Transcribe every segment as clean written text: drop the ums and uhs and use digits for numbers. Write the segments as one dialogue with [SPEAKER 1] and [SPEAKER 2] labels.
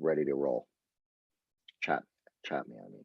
[SPEAKER 1] ready to roll. Chat me, I mean.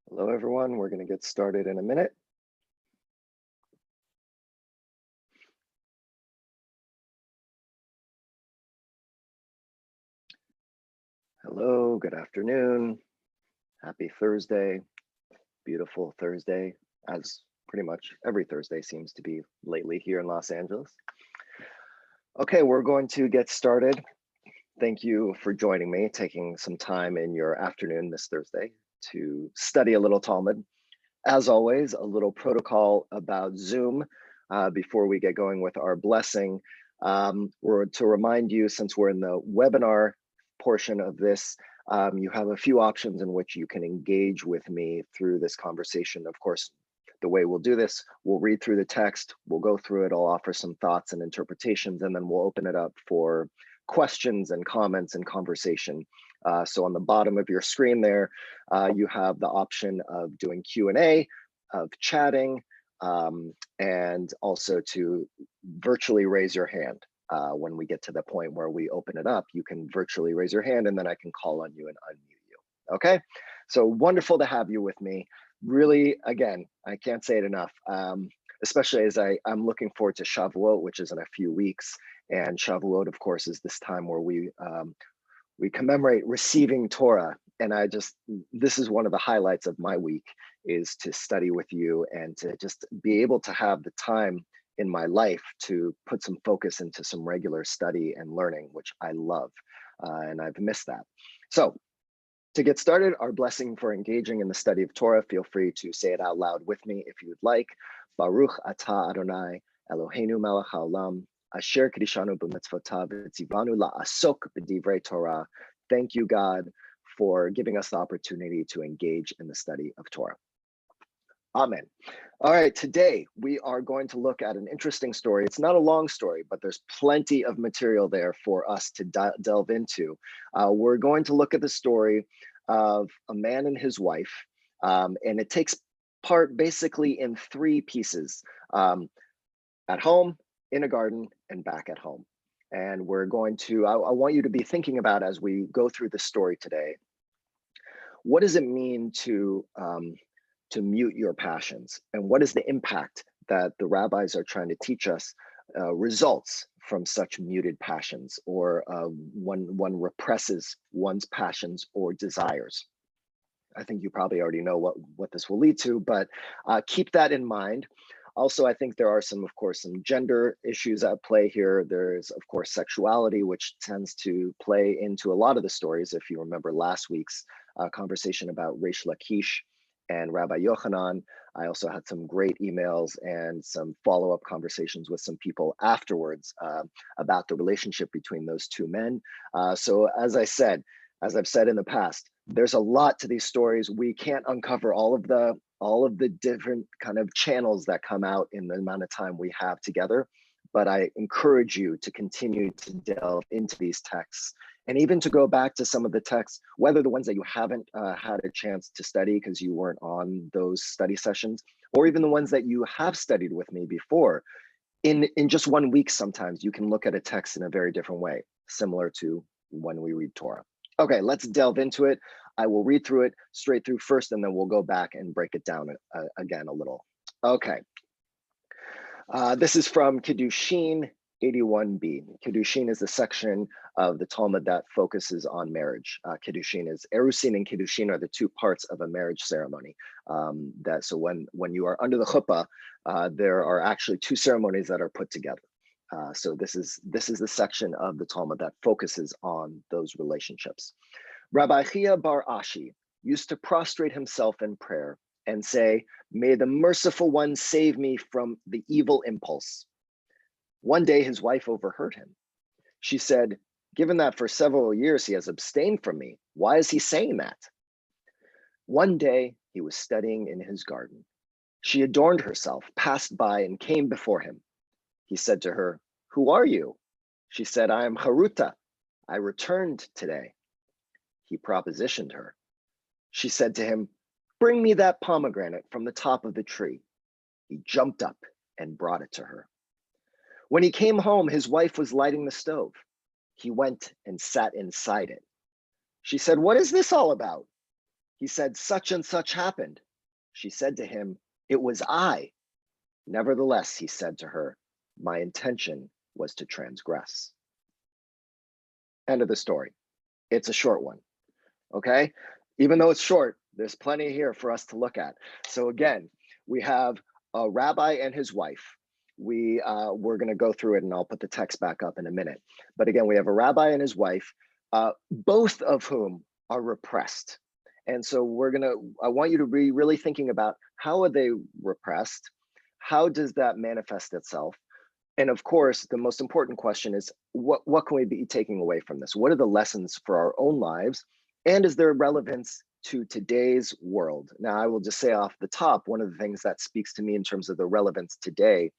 [SPEAKER 1] Hello, everyone. We're going to get started in a minute. Hello, good afternoon. Happy Thursday. Beautiful Thursday, as pretty much every Thursday seems to be lately here in Los Angeles. Okay, we're going to get started. Thank you for joining me, taking some time in your afternoon this Thursday to study a little Talmud. As always, a little protocol about Zoom before we get going with our blessing. We're to remind you, since we're in the webinar portion of this, you have a few options in which you can engage with me through this conversation. Of course, the way we'll do this, we'll read through the text, we'll go through it, I'll offer some thoughts and interpretations, and then we'll open it up for questions and comments and conversation. So on the bottom of your screen there, you have the option of doing Q&A, of chatting, and also to virtually raise your hand. When we get to the point where we open it up, you can virtually raise your hand and then I can call on you and unmute you. Okay, so wonderful to have you with me. Really, again, I can't say it enough, especially as I'm looking forward to Shavuot, which is in a few weeks. And Shavuot, of course, is this time where we commemorate receiving Torah. And this is one of the highlights of my week, is to study with you and to just be able to have the time in my life to put some focus into some regular study and learning, which I love, and I've missed that. So to get started, our blessing for engaging in the study of Torah, feel free to say it out loud with me if you would like. Baruch atah Adonai Eloheinu melech haolam asher kedishanu b'mitzvotav v'tzivanu la'asok b'divrei Torah. Thank you, God, for giving us the opportunity to engage in the study of Torah. Amen. All right, today we are going to look at an interesting story. It's not a long story, but there's plenty of material there for us to delve into. We're going to look at the story of a man and his wife, and it takes part basically in three pieces: at home, in a garden, and back at home. And we're going to, I want you to be thinking about, as we go through the story today, what does it mean to mute your passions, and what is the impact that the rabbis are trying to teach us results from such muted passions, or when one represses one's passions or desires. I think you probably already know what this will lead to, but keep that in mind. Also, I think there are of course, some gender issues at play here. There's, of course, sexuality, which tends to play into a lot of the stories. If you remember last week's conversation about Reish Lakish and Rabbi Yochanan, I also had some great emails and some follow-up conversations with some people afterwards about the relationship between those two men. So as I've said in the past, there's a lot to these stories. We can't uncover all of the different kind of channels that come out in the amount of time we have together. But I encourage you to continue to delve into these texts, and even to go back to some of the texts, whether the ones that you haven't had a chance to study because you weren't on those study sessions, or even the ones that you have studied with me before. In just 1 week, sometimes you can look at a text in a very different way, similar to when we read Torah. Okay, let's delve into it. I will read through it straight through first, and then we'll go back and break it down again a little. Okay. This is from Kiddushin 81b. Kiddushin is the section of the Talmud that focuses on marriage. Kiddushin is Erusin and Kiddushin are the two parts of a marriage ceremony. So when you are under the chuppah, there are actually two ceremonies that are put together. So this is the section of the Talmud that focuses on those relationships. Rabbi Chia bar Ashi used to prostrate himself in prayer and say, "May the merciful one save me from the evil impulse." One day his wife overheard him. She said, "Given that for several years he has abstained from me, why is he saying that?" One day he was studying in his garden. She adorned herself, passed by, and came before him. He said to her, "Who are you?" She said, "I am Haruta. I returned today." He propositioned her. She said to him, "Bring me that pomegranate from the top of the tree." He jumped up and brought it to her. When he came home, his wife was lighting the stove. He went and sat inside it. She said, "What is this all about?" He said, "Such and such happened." She said to him, "It was I." Nevertheless, he said to her, "My intention was to transgress." End of the story. It's a short one, okay? Even though it's short, there's plenty here for us to look at. So again, we have a rabbi and his wife. We're going to go through it, and I'll put the text back up in a minute. But again, we have a rabbi and his wife, both of whom are repressed. And so I want you to be really thinking about, how are they repressed? How does that manifest itself? And of course, the most important question is, what can we be taking away from this? What are the lessons for our own lives? And is there relevance to today's world? Now, I will just say off the top, one of the things that speaks to me in terms of the relevance today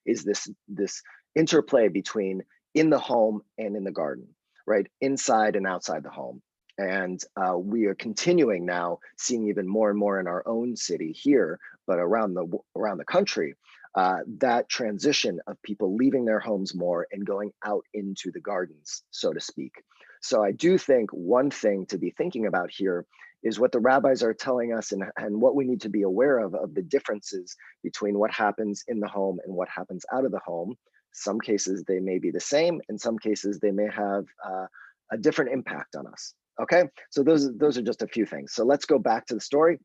[SPEAKER 1] is this interplay between in the home and in the garden, right? Inside and outside the home. And we are continuing now seeing even more and more in our own city here, but around the country, that transition of people leaving their homes more and going out into the gardens, so to speak. So I do think one thing to be thinking about here is what the rabbis are telling us, and what we need to be aware of the differences between what happens in the home and what happens out of the home. Some cases they may be the same, in some cases they may have a different impact on us. Okay, so those are just a few things. So let's go back to the story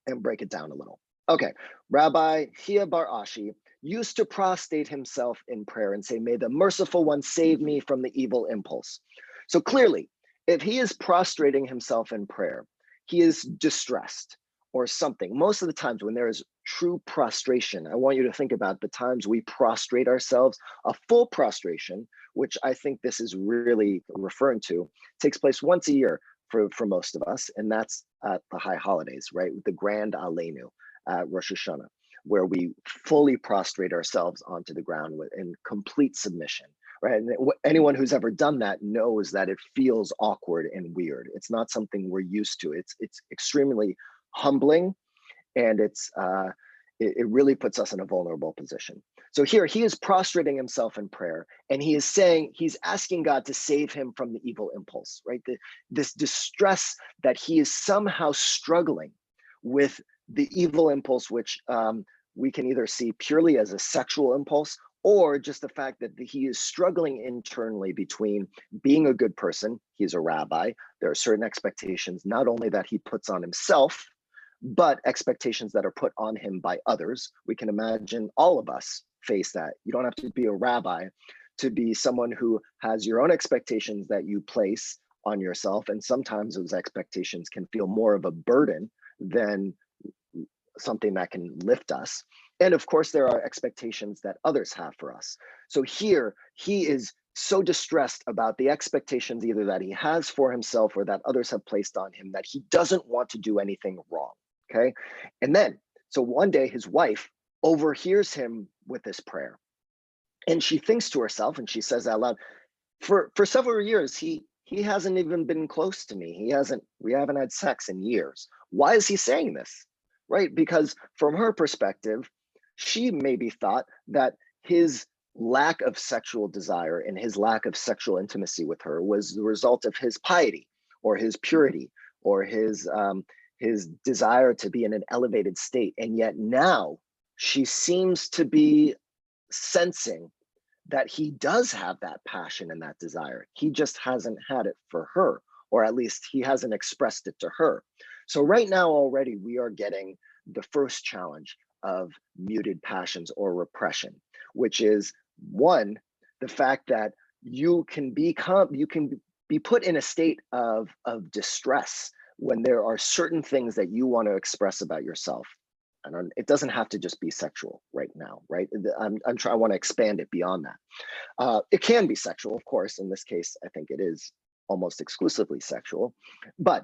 [SPEAKER 1] and break it down a little. Okay, Rabbi Chia bar Ashi used to prostrate himself in prayer and say, may the merciful one save me from the evil impulse. So clearly, if he is prostrating himself in prayer, he is distressed or something. Most of the times when there is true prostration, I want you to think about the times we prostrate ourselves. A full prostration, which I think this is really referring to, takes place once a year for most of us, and that's at the high holidays, right? The Grand Aleinu, Rosh Hashanah, where we fully prostrate ourselves onto the ground in complete submission, right? And anyone who's ever done that knows that it feels awkward and weird. It's not something we're used to. It's extremely humbling, and it really puts us in a vulnerable position. So here he is prostrating himself in prayer, and he is saying, he's asking God to save him from the evil impulse, right? This distress that he is somehow struggling with the evil impulse, which we can either see purely as a sexual impulse, or just the fact that he is struggling internally between being a good person. He's a rabbi. There are certain expectations, not only that he puts on himself, but expectations that are put on him by others. We can imagine all of us face that. You don't have to be a rabbi to be someone who has your own expectations that you place on yourself. And sometimes those expectations can feel more of a burden than something that can lift us. And of course, there are expectations that others have for us. So here, he is so distressed about the expectations either that he has for himself or that others have placed on him that he doesn't want to do anything wrong, okay? And then, so one day his wife overhears him with this prayer. And she thinks to herself, and she says out loud, for several years, he hasn't even been close to me. We haven't had sex in years. Why is he saying this? Right? Because from her perspective, she maybe thought that his lack of sexual desire and his lack of sexual intimacy with her was the result of his piety or his purity or his desire to be in an elevated state. And yet now she seems to be sensing that he does have that passion and that desire. He just hasn't had it for her, or at least he hasn't expressed it to her. So right now already we are getting the first challenge of muted passions or repression, which is one, the fact that you can be put in a state of distress when there are certain things that you want to express about yourself. And it doesn't have to just be sexual right now, right? I want to expand it beyond that. It can be sexual, of course. In this case, I think it is almost exclusively sexual, but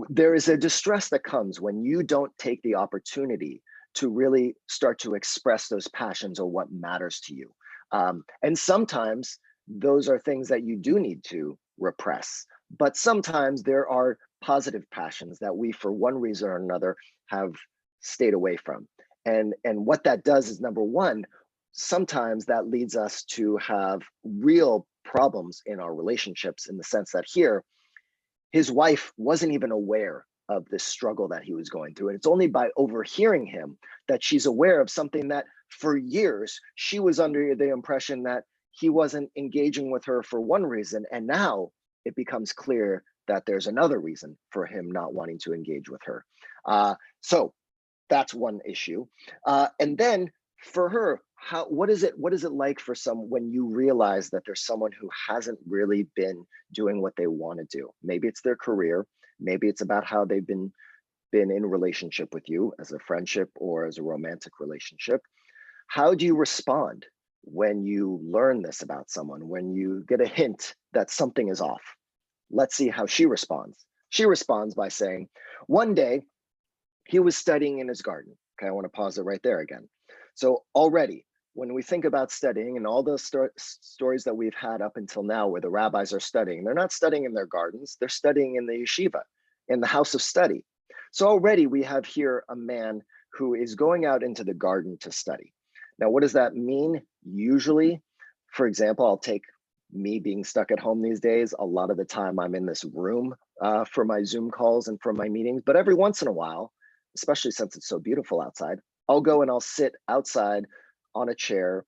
[SPEAKER 1] there is a distress that comes when you don't take the opportunity to really start to express those passions or what matters to you. And sometimes those are things that you do need to repress, but sometimes there are positive passions that we, for one reason or another, have stayed away from. And what that does is, number one, sometimes that leads us to have real problems in our relationships, in the sense that here, his wife wasn't even aware of this struggle that he was going through. And it's only by overhearing him that she's aware of something that for years she was under the impression that he wasn't engaging with her for one reason. And now it becomes clear that there's another reason for him not wanting to engage with her. So that's one issue. And then for her, what is it like for when you realize that there's someone who hasn't really been doing what they want to do? Maybe it's their career, maybe it's about how they've been in relationship with you as a friendship or as a romantic relationship. How do you respond when you learn this about someone, when you get a hint that something is off? Let's see how she responds. She responds by saying, one day he was studying in his garden. Okay, I want to pause it right there again. So already, when we think about studying and all the stories that we've had up until now where the rabbis are studying, they're not studying in their gardens, they're studying in the yeshiva, in the house of study. So already we have here a man who is going out into the garden to study. Now, what does that mean? Usually, for example, I'll take me being stuck at home these days. A lot of the time I'm in this room for my Zoom calls and for my meetings, but every once in a while, especially since it's so beautiful outside, I'll go and I'll sit outside on a chair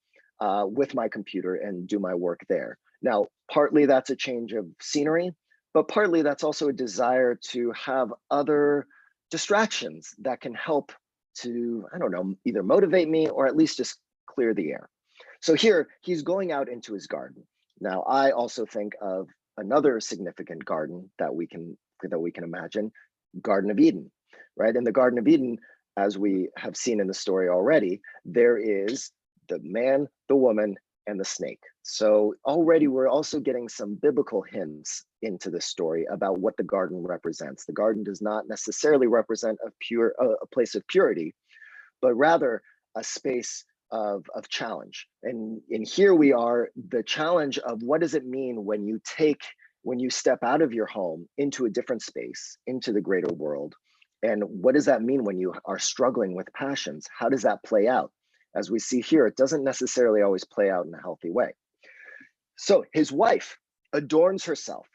[SPEAKER 1] with my computer and do my work there. Now, partly that's a change of scenery, but partly that's also a desire to have other distractions that can help to, I don't know, either motivate me or at least just clear the air. So here he's going out into his garden. Now, I also think of another significant garden that we can imagine, Garden of Eden, right? In the Garden of Eden, as we have seen in the story already, there is the man, the woman, and the snake. So already we're also getting some biblical hints into the story about what the garden represents. The garden does not necessarily represent a place of purity, but rather a space of challenge. And here we are, the challenge of what does it mean when you step out of your home into a different space, into the greater world? And what does that mean when you are struggling with passions? How does that play out? As we see here, it doesn't necessarily always play out in a healthy way. So his wife adorns herself,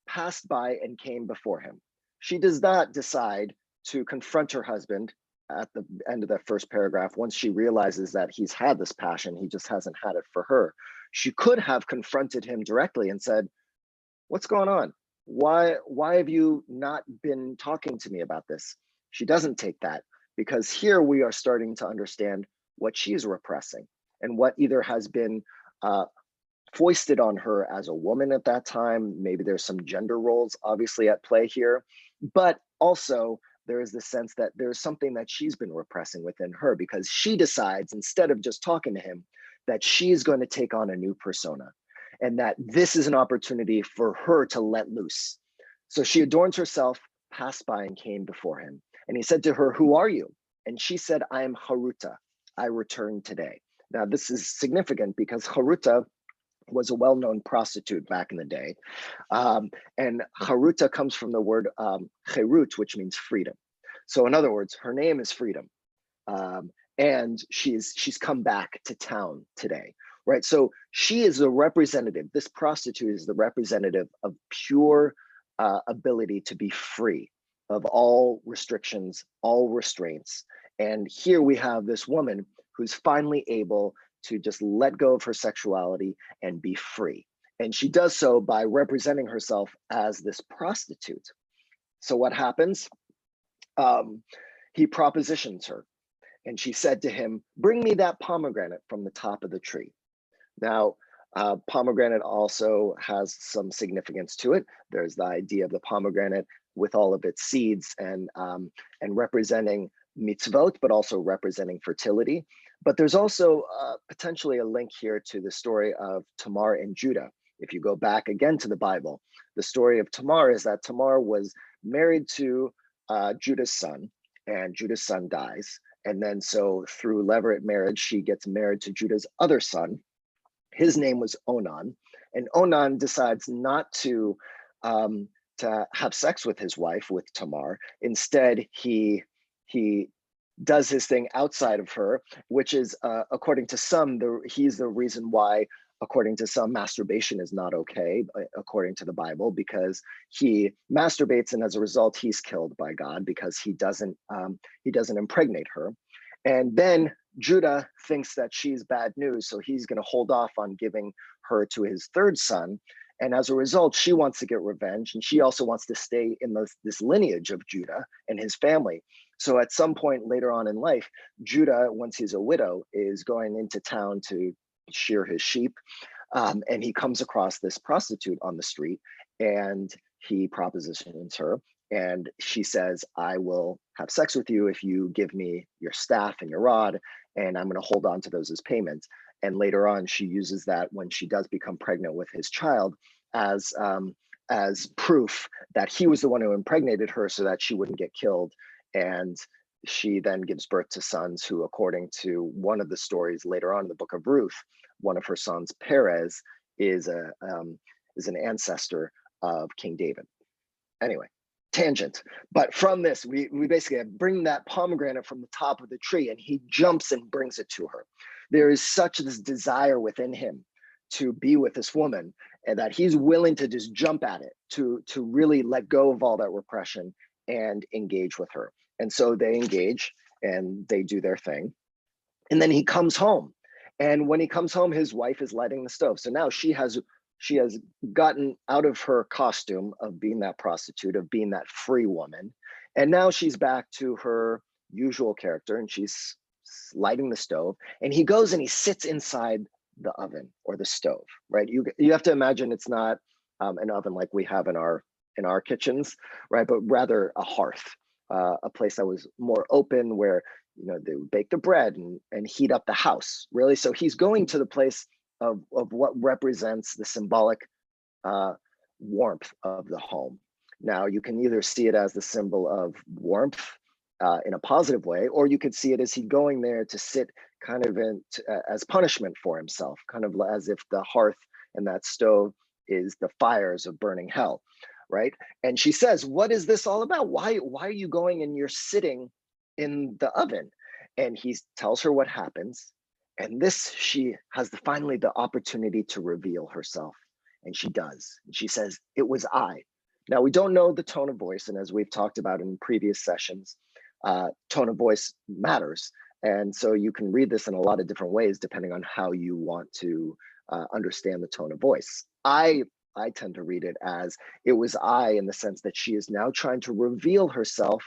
[SPEAKER 1] passed by and came before him. She does not decide to confront her husband at the end of that first paragraph. Once she realizes that he's had this passion, he just hasn't had it for her. She could have confronted him directly and said, "What's going on? Why have you not been talking to me about this?" She doesn't take that, because here we are starting to understand what she's repressing and what either has been foisted on her as a woman at that time. Maybe there's some gender roles obviously at play here, but also there is the sense that there's something that she's been repressing within her, because she decides, instead of just talking to him, that she's going to take on a new persona, and that this is an opportunity for her to let loose. So she adorns herself, passed by and came before him. And he said to her, "Who are you?" And she said, "I am Haruta. I returned today." Now, this is significant because Haruta was a well-known prostitute back in the day. And Haruta comes from the word cherut, which means freedom. So in other words, her name is Freedom. And she's come back to town today, right? So she is the representative, this prostitute is the representative of pure ability to be free of all restrictions, all restraints. And here we have this woman who's finally able to just let go of her sexuality and be free. And she does so by representing herself as this prostitute. So what happens? He propositions her. And she said to him, "Bring me that pomegranate from the top of the tree." Now, pomegranate also has some significance to it. There's the idea of the pomegranate with all of its seeds and representing mitzvot, but also representing fertility. But there's also potentially a link here to the story of Tamar and Judah. If you go back again to the Bible, the story of Tamar is that Tamar was married to Judah's son, and Judah's son dies. And then so through levirate marriage, she gets married to Judah's other son. His name was Onan, and Onan decides not to have sex with his wife, with Tamar. Instead, he does his thing outside of her, which is, according to some, he's the reason why, according to some, masturbation is not okay, according to the Bible, because he masturbates, and as a result, he's killed by God because he doesn't impregnate her. And then Judah thinks that she's bad news, so he's going to hold off on giving her to his third son. And as a result, she wants to get revenge, and she also wants to stay in this lineage of Judah and his family. So at some point later on in life, Judah, once he's a widow, is going into town to shear his sheep, and he comes across this prostitute on the street, and he propositions her. And she says, "I will have sex with you if you give me your staff and your rod, and I'm going to hold on to those as payment." And later on, she uses that when she does become pregnant with his child as proof that he was the one who impregnated her so that she wouldn't get killed. And she then gives birth to sons who, according to one of the stories later on in the book of Ruth, one of her sons, Perez, is an ancestor of King David. Anyway, tangent. But from this, we basically bring that pomegranate from the top of the tree, and he jumps and brings it to her. There is such this desire within him to be with this woman, and that he's willing to just jump at it, to really let go of all that repression and engage with her. And so they engage and they do their thing. And then he comes home. And when he comes home, his wife is lighting the stove. So now she has gotten out of her costume of being that prostitute, of being that free woman. And now she's back to her usual character, and she's lighting the stove, and he goes and he sits inside the oven or the stove, right? You have to imagine it's not an oven like we have in our kitchens, right? But rather a hearth, a place that was more open where, they would bake the bread and heat up the house, really. So he's going to the place of what represents the symbolic warmth of the home. Now, you can either see it as the symbol of warmth in a positive way, or you could see it as he going there to sit kind of as punishment for himself, kind of as if the hearth and that stove is the fires of burning hell, right? And she says, what is this all about? Why are you going and you're sitting in the oven? And he tells her what happens. And this, she has finally the opportunity to reveal herself. And she does. And she says, it was I. Now, we don't know the tone of voice. And as we've talked about in previous sessions, tone of voice matters. And so you can read this in a lot of different ways, depending on how you want to understand the tone of voice. I tend to read it as it was I, in the sense that she is now trying to reveal herself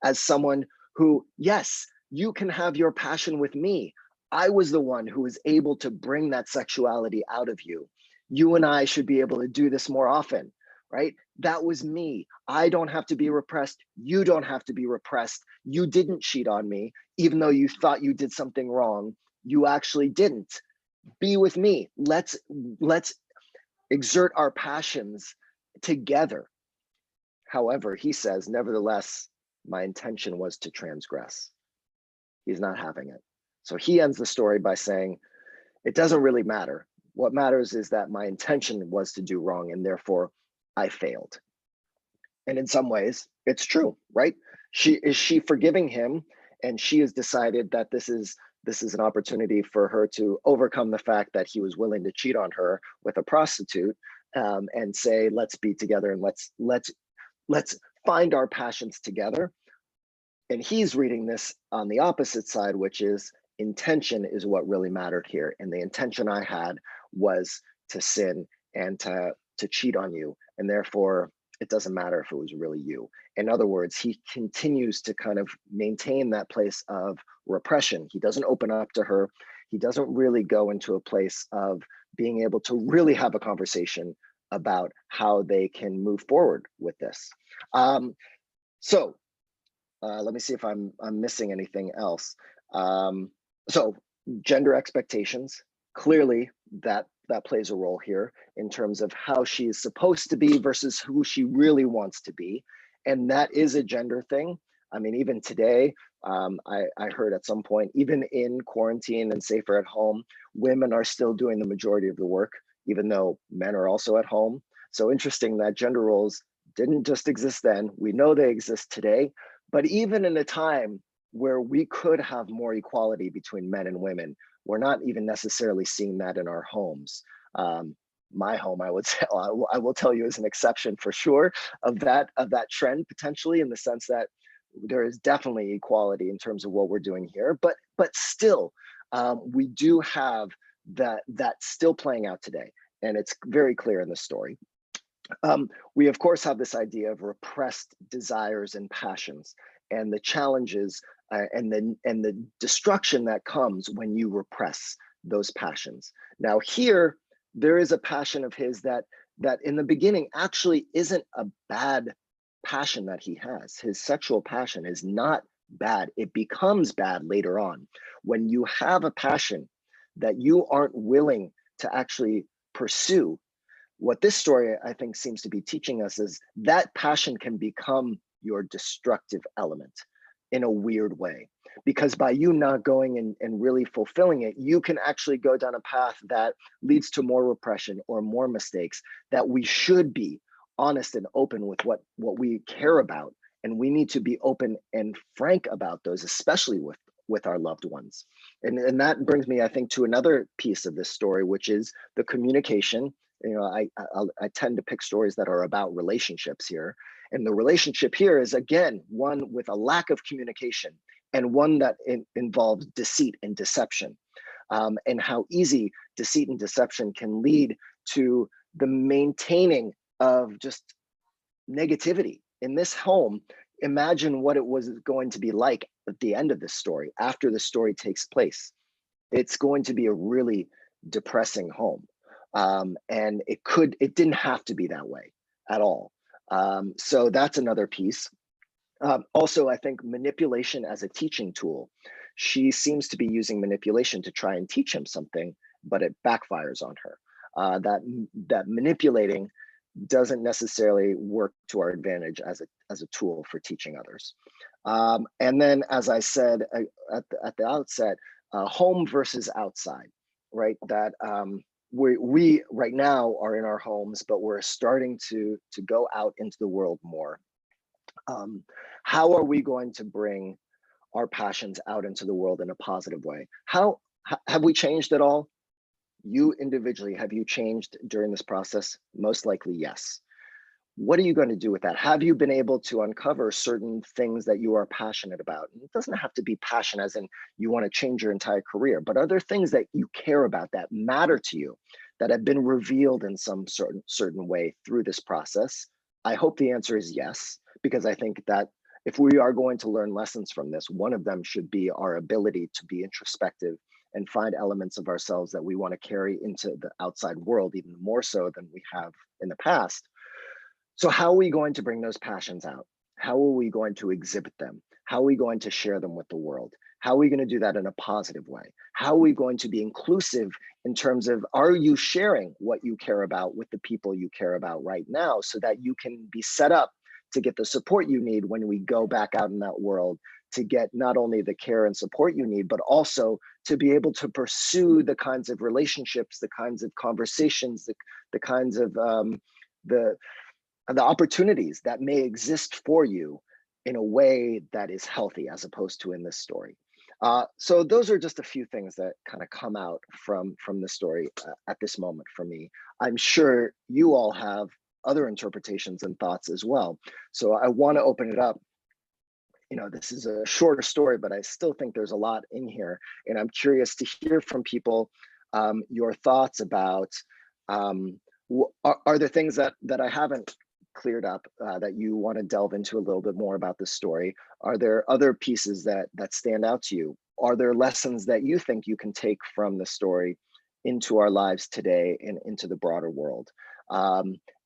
[SPEAKER 1] as someone who, yes, you can have your passion with me. I was the one who was able to bring that sexuality out of you. You and I should be able to do this more often, right? That was me. I don't have to be repressed. You don't have to be repressed. You didn't cheat on me, even though you thought you did something wrong. You actually didn't. Be with me. Let's exert our passions together. However, he says, nevertheless, my intention was to transgress. He's not having it. So he ends the story by saying, it doesn't really matter. What matters is that my intention was to do wrong, and therefore I failed. And in some ways, it's true, right? She forgiving him, and she has decided that this is an opportunity for her to overcome the fact that he was willing to cheat on her with a prostitute, and say, let's be together and let's find our passions together. And he's reading this on the opposite side, which is intention is what really mattered here. And the intention I had was to sin and to cheat on you. And therefore, it doesn't matter if it was really you. In other words, he continues to kind of maintain that place of repression. He doesn't open up to her. He doesn't really go into a place of being able to really have a conversation about how they can move forward with this. So let me see if I'm missing anything else. So gender expectations, clearly that plays a role here in terms of how she is supposed to be versus who she really wants to be. And that is a gender thing. I mean, even today, I heard at some point, even in quarantine and safer at home, women are still doing the majority of the work, even though men are also at home. So interesting that gender roles didn't just exist then. We know they exist today. But even in a time where we could have more equality between men and women, we're not even necessarily seeing that in our homes. My home, I will tell you, is an exception for sure of that trend, potentially, in the sense that there is definitely equality in terms of what we're doing here. But still, we do have that still playing out today, and it's very clear in the story. We of course have this idea of repressed desires and passions, and the challenges and the destruction that comes when you repress those passions. Now here, there is a passion of his that in the beginning actually isn't a bad passion that he has. His sexual passion is not bad. It becomes bad later on. When you have a passion that you aren't willing to actually pursue, what this story, I think, seems to be teaching us is that passion can become your destructive element in a weird way. Because by you not going and really fulfilling it, you can actually go down a path that leads to more repression or more mistakes, that we should be honest and open with what we care about. And we need to be open and frank about those, especially with our loved ones. And that brings me, I think, to another piece of this story, which is the communication. You know, I tend to pick stories that are about relationships here. And the relationship here is, again, one with a lack of communication, and one that involves deceit and deception, and how easy deceit and deception can lead to the maintaining of just negativity. In this home, imagine what it was going to be like at the end of this story, after the story takes place. It's going to be a really depressing home. And it didn't have to be that way at all. So that's another piece. Also, I think manipulation as a teaching tool. She seems to be using manipulation to try and teach him something, but it backfires on her. That manipulating doesn't necessarily work to our advantage as a tool for teaching others. And then, as I said at the outset, home versus outside, right? That we right now are in our homes, but we're starting to go out into the world more. How are we going to bring our passions out into the world in a positive way? How have we changed at all? You individually, have you changed during this process? Most likely, yes. What are you going to do with that? Have you been able to uncover certain things that you are passionate about? And it doesn't have to be passion as in you want to change your entire career, but are there things that you care about that matter to you that have been revealed in some certain way through this process? I hope the answer is yes, because I think that if we are going to learn lessons from this, one of them should be our ability to be introspective and find elements of ourselves that we want to carry into the outside world, even more so than we have in the past. So how are we going to bring those passions out? How are we going to exhibit them? How are we going to share them with the world? How are we going to do that in a positive way? How are we going to be inclusive in terms of, are you sharing what you care about with the people you care about right now, so that you can be set up to get the support you need when we go back out in that world, to get not only the care and support you need, but also to be able to pursue the kinds of relationships, the kinds of conversations, the kinds of the opportunities that may exist for you in a way that is healthy, as opposed to in this story. So those are just a few things that kind of come out from the story at this moment for me. I'm sure you all have other interpretations and thoughts as well. So I want to open it up. You know, this is a shorter story, but I still think there's a lot in here. And I'm curious to hear from people your thoughts about, are there things that I haven't cleared up that you want to delve into a little bit more about this story? Are there other pieces that stand out to you? Are there lessons that you think you can take from the story into our lives today and into the broader world?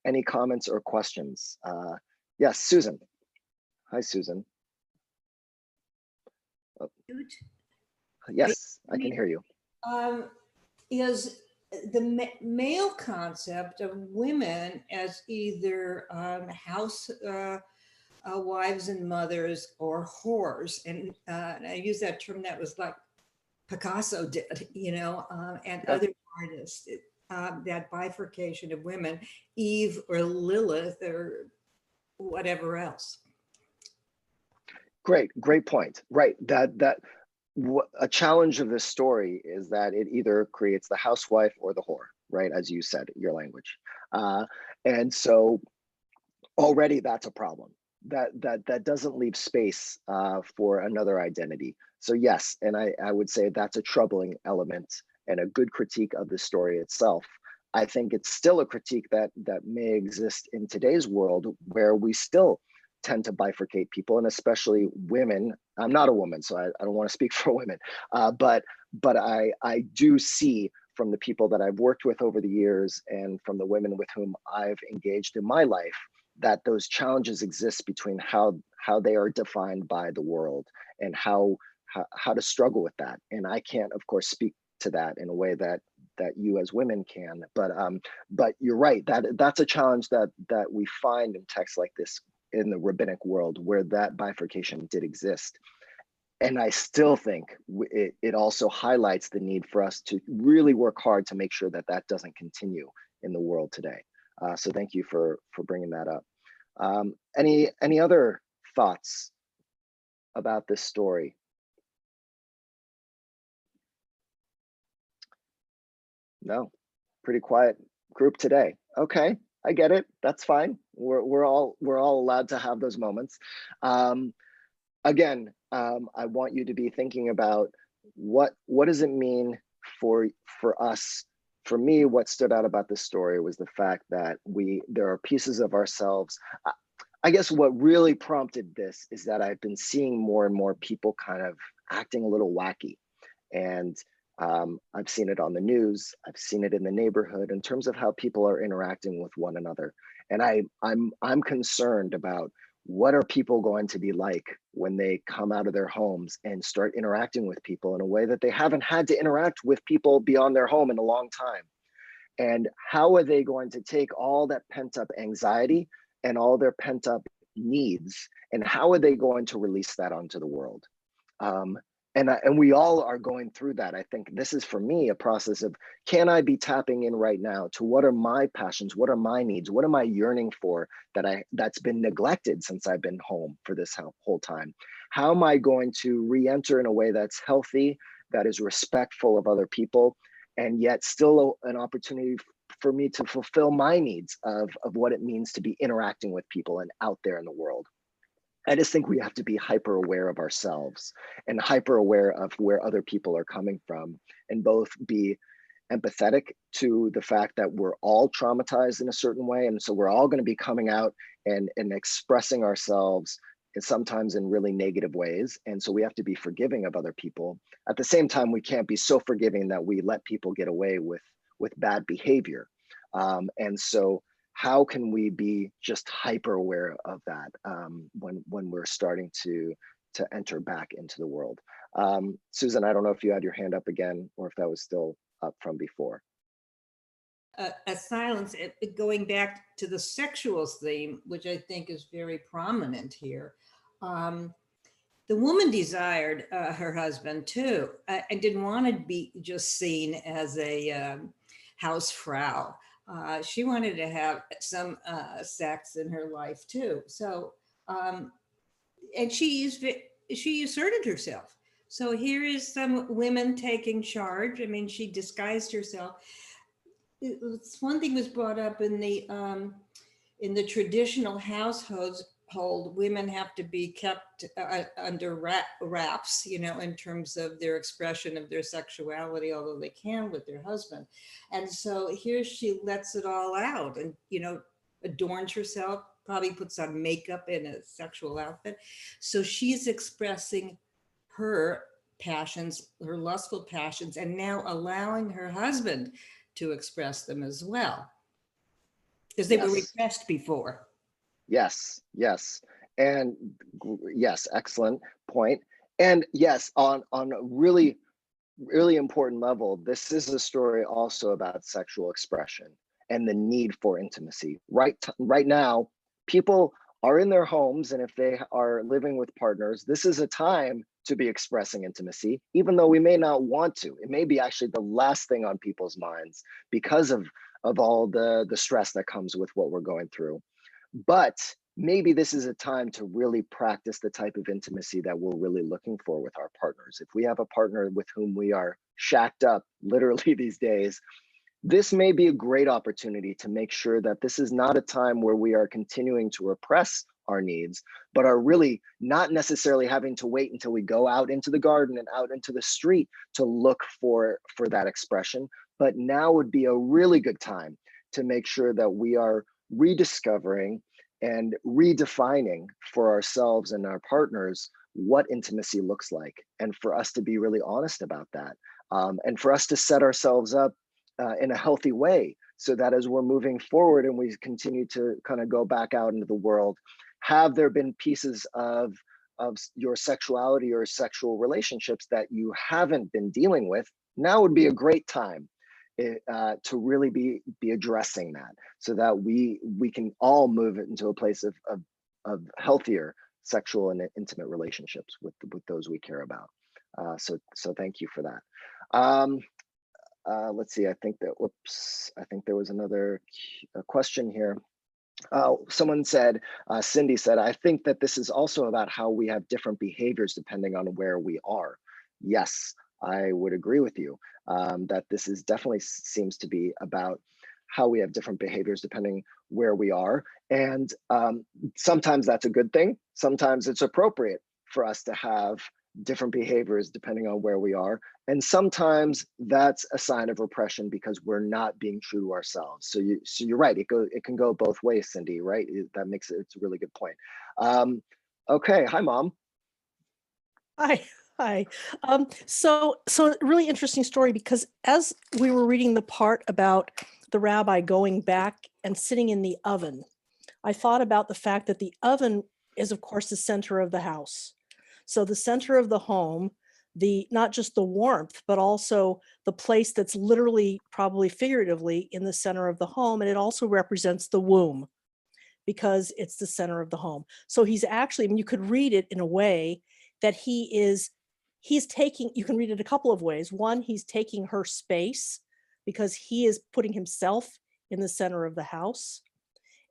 [SPEAKER 1] Any comments or questions? Yes, Susan. Hi, Susan. Oh, yes, I can hear you.
[SPEAKER 2] Is the male concept of women as either house wives and mothers or whores, and I use that term, that was like Picasso did, you know, and
[SPEAKER 1] Yep.
[SPEAKER 2] other artists, that bifurcation of women, Eve or Lilith or whatever else.
[SPEAKER 1] Great point. Right, that a challenge of this story is that it either creates the housewife or the whore, right? As you said, your language. And so already that's a problem. That doesn't leave space for another identity. So yes, and I would say that's a troubling element and a good critique of the story itself. I think it's still a critique that may exist in today's world, where we still tend to bifurcate people, and especially women. I'm not a woman, so I don't want to speak for women, but I do see from the people that I've worked with over the years and from the women with whom I've engaged in my life, that those challenges exist between how they are defined by the world and how to struggle with that. And I can't, of course, speak to that in a way that you as women can, but you're right, that's a challenge that we find in texts like this in the rabbinic world, where that bifurcation did exist. And I still think it also highlights the need for us to really work hard to make sure that that doesn't continue in the world today. So thank you for bringing that up. Any other thoughts about this story? No, pretty quiet group today. Okay, I get it. That's fine. We're all allowed to have those moments. Again, I want you to be thinking about what does it mean for us. For me, what stood out about this story was the fact that there are pieces of ourselves. I guess what really prompted this is that I've been seeing more and more people kind of acting a little wacky. And I've seen it on the news. I've seen it in the neighborhood in terms of how people are interacting with one another. And I'm concerned about what are people going to be like when they come out of their homes and start interacting with people in a way that they haven't had to interact with people beyond their home in a long time. And how are they going to take all that pent up anxiety and all their pent up needs, and how are they going to release that onto the world? Um, and we all are going through that. I think this is for me a process of, can I be tapping in right now to what are my passions, what are my needs, what am I yearning for that's been neglected since I've been home for this whole time? How am I going to re-enter in a way that's healthy, that is respectful of other people, and yet still an opportunity for me to fulfill my needs of what it means to be interacting with people and out there in the world? I just think we have to be hyper aware of ourselves and hyper aware of where other people are coming from, and both be empathetic to the fact that we're all traumatized in a certain way. And so we're all going to be coming out and expressing ourselves, and sometimes in really negative ways. And so we have to be forgiving of other people. At the same time, we can't be so forgiving that we let people get away with bad behavior. And so how can we be just hyper aware of that when we're starting to enter back into the world? Susan, I don't know if you had your hand up again or if that was still up from before.
[SPEAKER 2] A silence, going back to the sexual theme, which I think is very prominent here. The woman desired her husband too, and didn't want to be just seen as a housefrau. She wanted to have some sex in her life too. So, and she asserted herself. So here is some women taking charge. I mean, she disguised herself. It's one thing was brought up in the traditional households. Women have to be kept under wraps, in terms of their expression of their sexuality, although they can with their husband. And so here she lets it all out and, adorns herself, probably puts on makeup in a sexual outfit. So she's expressing her passions, her lustful passions, and now allowing her husband to express them as well, because they were
[SPEAKER 1] Yes.
[SPEAKER 2] repressed before.
[SPEAKER 1] Yes, yes. And yes, excellent point. And yes, on a really, really important level, this is a story also about sexual expression and the need for intimacy. Right now, people are in their homes, and if they are living with partners, this is a time to be expressing intimacy, even though we may not want to. It may be actually the last thing on people's minds because of all the stress that comes with what we're going through. But maybe this is a time to really practice the type of intimacy that we're really looking for with our partners. If we have a partner with whom we are shacked up literally these days, this may be a great opportunity to make sure that this is not a time where we are continuing to repress our needs, but are really not necessarily having to wait until we go out into the garden and out into the street to look for that expression. But now would be a really good time to make sure that we are rediscovering and redefining for ourselves and our partners what intimacy looks like, and for us to be really honest about that, and for us to set ourselves up in a healthy way, so that as we're moving forward and we continue to kind of go back out into the world, have there been pieces of your sexuality or sexual relationships that you haven't been dealing with? Now would be a great time to really be addressing that, so that we can all move it into a place of healthier sexual and intimate relationships with those we care about. So thank you for that. Let's see. I think there was another question here. Someone said, Cindy said, I think that this is also about how we have different behaviors depending on where we are. Yes, I would agree with you that this is definitely seems to be about how we have different behaviors depending where we are. And sometimes that's a good thing. Sometimes it's appropriate for us to have different behaviors depending on where we are. And sometimes that's a sign of repression because we're not being true to ourselves. So you're right. It can go both ways, Cindy. Right? That makes it's a really good point. Okay. Hi, Mom.
[SPEAKER 3] Hi. Hi. So really interesting story, because as we were reading the part about the rabbi going back and sitting in the oven, I thought about the fact that the oven is, of course, the center of the house. So the center of the home, not just the warmth, but also the place that's literally, probably figuratively, in the center of the home. And it also represents the womb, because it's the center of the home. So he's actually, I mean, you could read it in a way that he's taking, you can read it a couple of ways. One, he's taking her space because he is putting himself in the center of the house.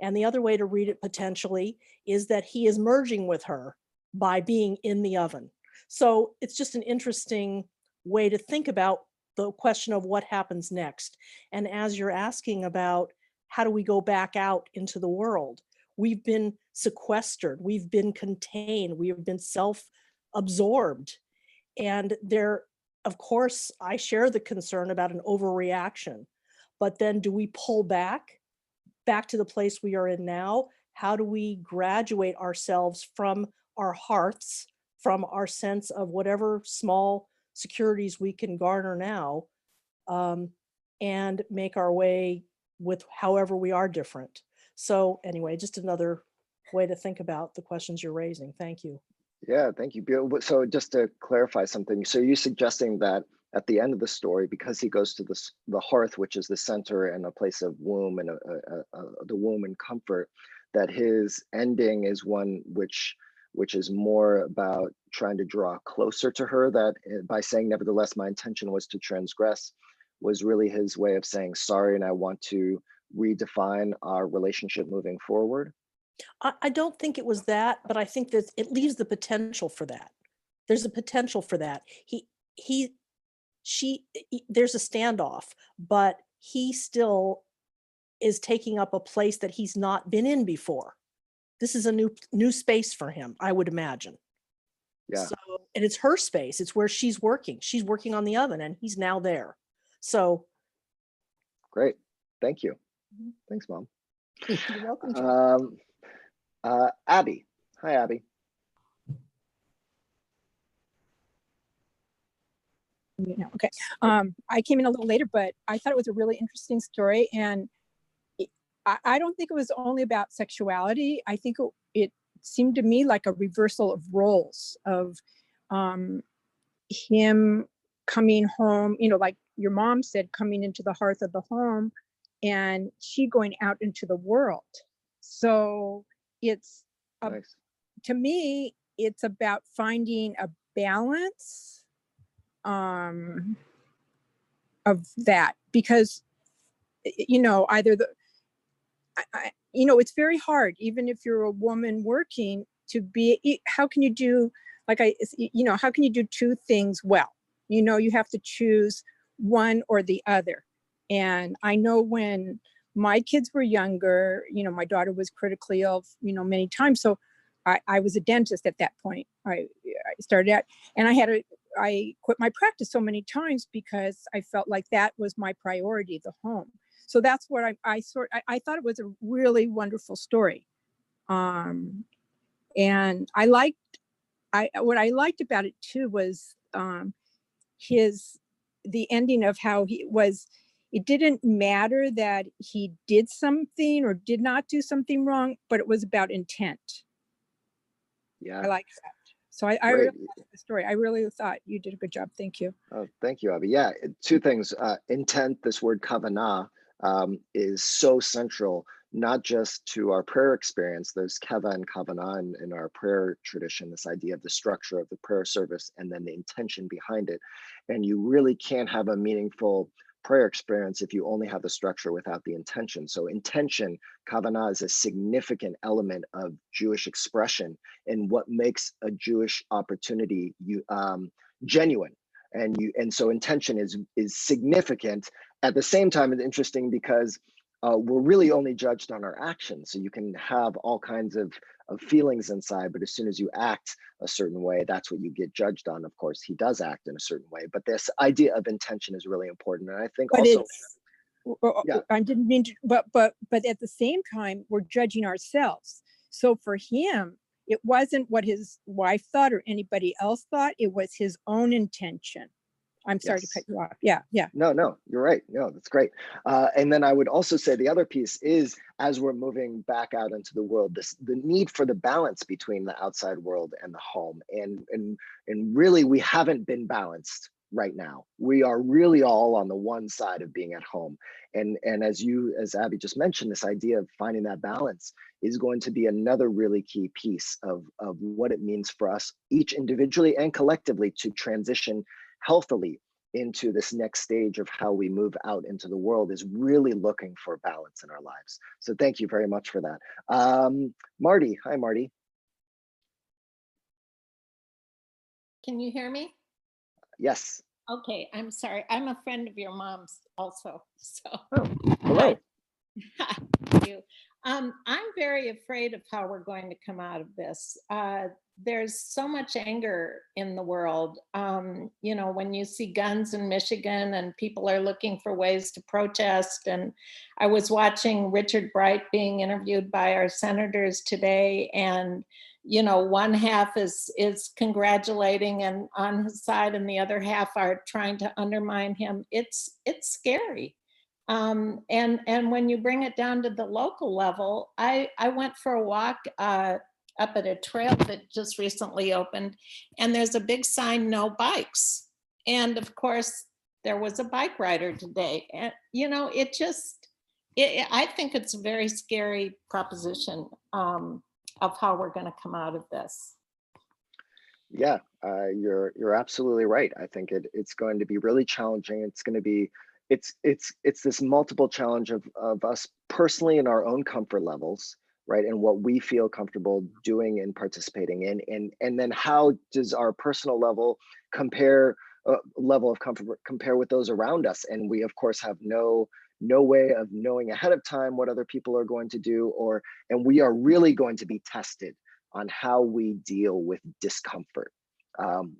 [SPEAKER 3] And the other way to read it potentially is that he is merging with her by being in the oven. So it's just an interesting way to think about the question of what happens next. And as you're asking about how do we go back out into the world, we've been sequestered, we've been contained, we have been self-absorbed. And there, of course, I share the concern about an overreaction. But then do we pull back to the place we are in now? How do we graduate ourselves from our hearths, from our sense of whatever small securities we can garner now, and make our way with however we are different? So anyway, just another way to think about the questions you're raising. Thank you.
[SPEAKER 1] Yeah, thank you. So just to clarify something, so you're suggesting that at the end of the story, because he goes to the hearth, which is the center and a place of womb and the womb and comfort, that his ending is one which is more about trying to draw closer to her, that by saying, nevertheless, my intention was to transgress, was really his way of saying sorry, and I want to redefine our relationship moving forward.
[SPEAKER 3] I don't think it was that, but I think that it leaves the potential for that. There's a potential for that. There's a standoff, but he still is taking up a place that he's not been in before. This is a new space for him, I would imagine.
[SPEAKER 1] Yeah.
[SPEAKER 3] So, and it's her space. It's where she's working. She's working on the oven, and he's now there. So.
[SPEAKER 1] Great. Thank you. Thanks, Mom.
[SPEAKER 3] You're welcome.
[SPEAKER 1] Abby. Hi, Abby.
[SPEAKER 4] Okay. I came in a little later, but I thought it was a really interesting story. And I don't think it was only about sexuality. I think it seemed to me like a reversal of roles, of him coming home, like your mom said, coming into the hearth of the home, and she going out into the world. So it's,
[SPEAKER 1] nice.
[SPEAKER 4] To me, it's about finding a balance of that, because either it's very hard, even if you're a woman working, to be, how can you do, how can you do two things well? You have to choose one or the other. And I know when my kids were younger, my daughter was critically ill, many times. So I was a dentist at that point. I started out, and I quit my practice so many times because I felt like that was my priority, the home. So that's what I thought it was a really wonderful story. And what I liked about it too was the ending of how it didn't matter that he did something or did not do something wrong, but it was about intent.
[SPEAKER 1] Yeah.
[SPEAKER 4] I like that. So I really liked the story. I really thought you did a good job. Thank you.
[SPEAKER 1] Oh, thank you, Abby. Yeah, two things. Intent, this word kavanah, is so central, not just to our prayer experience. There's kava and kavanah in our prayer tradition, this idea of the structure of the prayer service and then the intention behind it. And you really can't have a meaningful prayer experience if you only have the structure without the intention. So intention, kavanah, is a significant element of Jewish expression and what makes a Jewish opportunity genuine. And so intention is significant. At the same time, it's interesting because we're really only judged on our actions. So you can have all kinds of feelings inside, but as soon as you act a certain way, that's what you get judged on. Of course, he does act in a certain way, but this idea of intention is really important. And I think
[SPEAKER 4] But
[SPEAKER 1] also, yeah,
[SPEAKER 4] I didn't mean to, but at the same time, we're judging ourselves. So for him, it wasn't what his wife thought or anybody else thought. It was his own intention. I'm sorry to
[SPEAKER 1] yes.
[SPEAKER 4] cut you off. Yeah.
[SPEAKER 1] No, you're right. No, that's great. And then I would also say the other piece is, as we're moving back out into the world, the need for the balance between the outside world and the home. And really, we haven't been balanced right now. We are really all on the one side of being at home. And as Abby just mentioned, this idea of finding that balance is going to be another really key piece of what it means for us, each individually and collectively, to transition healthily into this next stage of how we move out into the world, is really looking for balance in our lives. So thank you very much for that. Marty, hi, Marty.
[SPEAKER 5] Can you hear me?
[SPEAKER 1] Yes.
[SPEAKER 5] Okay, I'm sorry. I'm a friend of your mom's also. So
[SPEAKER 1] Oh, hello.
[SPEAKER 5] Hi. Thank you. I'm very afraid of how we're going to come out of this. There's so much anger in the world. You know, when you see guns in Michigan and people are looking for ways to protest. And I was watching Richard Bright being interviewed by our senators today, and you know, one half is congratulating and on his side, and the other half are trying to undermine him. It's scary. And when you bring it down to the local level, I went for a walk up at a trail that just recently opened, and there's a big sign, no bikes. And of course, there was a bike rider today. And you know, I think it's a very scary proposition of how we're going to come out of this.
[SPEAKER 1] Yeah, you're absolutely right. I think it's going to be really challenging. It's going to be it's this multiple challenge of us personally in our own comfort levels, right, and what we feel comfortable doing and participating in, and then how does our personal level level of comfort compare with those around us. And we of course have no way of knowing ahead of time what other people are going to do, and we are really going to be tested on how we deal with discomfort.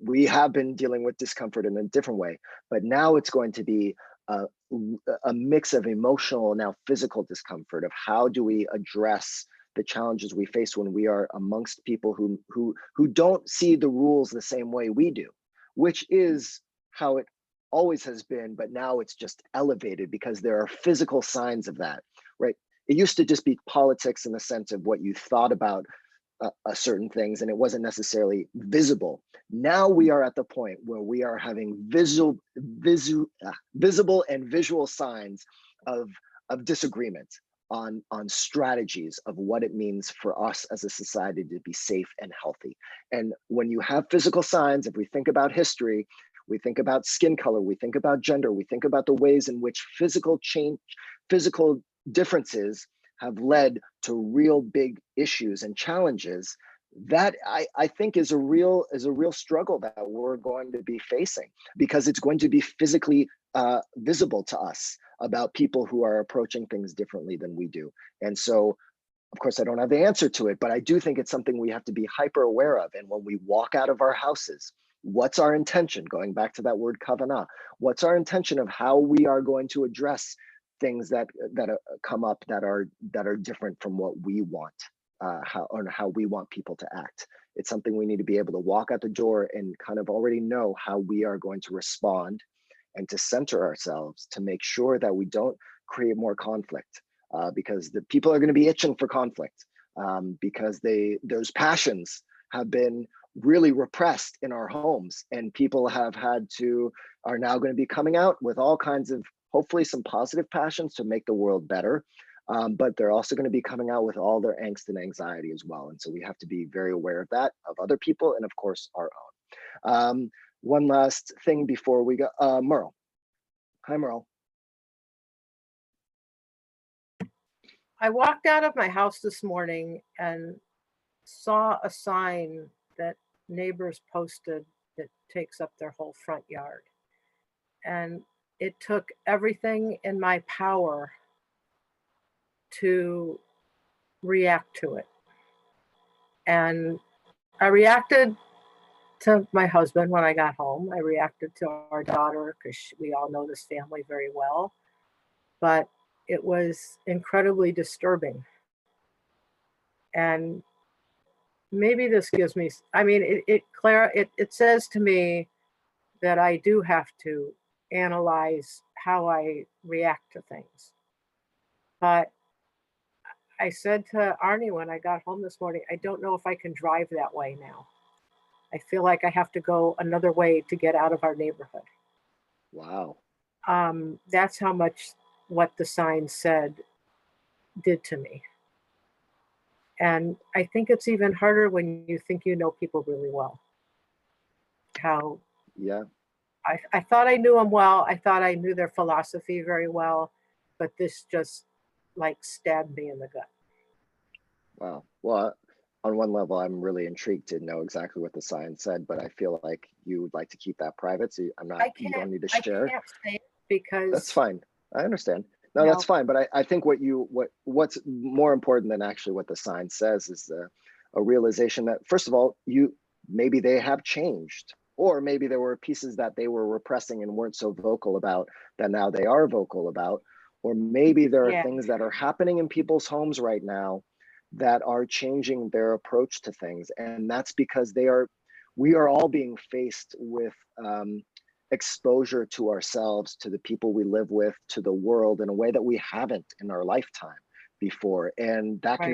[SPEAKER 1] We have been dealing with discomfort in a different way, but now it's going to be a mix of emotional, now physical discomfort, of how do we address the challenges we face when we are amongst people who don't see the rules the same way we do, which is how it always has been, but now it's just elevated because there are physical signs of that, right? It used to just be politics in the sense of what you thought about certain things, and it wasn't necessarily visible. Now we are at the point where we are having visible and visual signs of disagreement on strategies of what it means for us as a society to be safe and healthy. And when you have physical signs, if we think about history, we think about skin color, we think about gender, we think about the ways in which physical differences have led to real big issues and challenges, that I think is a real struggle that we're going to be facing, because it's going to be physically visible to us about people who are approaching things differently than we do. And so, of course, I don't have the answer to it, but I do think it's something we have to be hyper aware of. And when we walk out of our houses, what's our intention? Going back to that word kavanah, what's our intention of how we are going to address things that come up that are different from what we want, how we want people to act. It's something we need to be able to walk out the door and kind of already know how we are going to respond, and to center ourselves to make sure that we don't create more conflict, because the people are going to be itching for conflict, because those passions have been really repressed in our homes, and people are now going to be coming out with all kinds of, hopefully some positive passions to make the world better. But they're also going to be coming out with all their angst and anxiety as well. And so we have to be very aware of that, of other people, and of course our own. One last thing before we go, Merle. Hi, Merle.
[SPEAKER 6] I walked out of my house this morning and saw a sign that neighbors posted that takes up their whole front yard. And it took everything in my power to react to it. And I reacted to my husband when I got home. I reacted to our daughter because we all know this family very well. But it was incredibly disturbing. And maybe this gives me, I mean, it says to me that I do have to analyze how I react to things. But I said to Arnie when I got home this morning, I don't know if I can drive that way now. I feel like I have to go another way to get out of our neighborhood.
[SPEAKER 1] Wow.
[SPEAKER 6] That's how much what the sign said did to me. And I think it's even harder when you think you know people really well. How
[SPEAKER 1] Yeah.
[SPEAKER 6] I thought I knew them well. I thought I knew their philosophy very well, but this just like stabbed me in the gut.
[SPEAKER 1] Wow. Well, on one level, I'm really intrigued to know exactly what the sign said, but I feel like you would like to keep that private. So you don't need to share.
[SPEAKER 6] I can't say it because
[SPEAKER 1] That's fine. I understand. No,
[SPEAKER 6] you
[SPEAKER 1] that's
[SPEAKER 6] know,
[SPEAKER 1] fine. But I think what's more important than actually what the sign says is a realization that, first of all, maybe they have changed, or maybe there were pieces that they were repressing and weren't so vocal about that now they are vocal about, or maybe there are things that are happening in people's homes right now that are changing their approach to things. And that's because we are all being faced with exposure to ourselves, to the people we live with, to the world in a way that we haven't in our lifetime before. And that can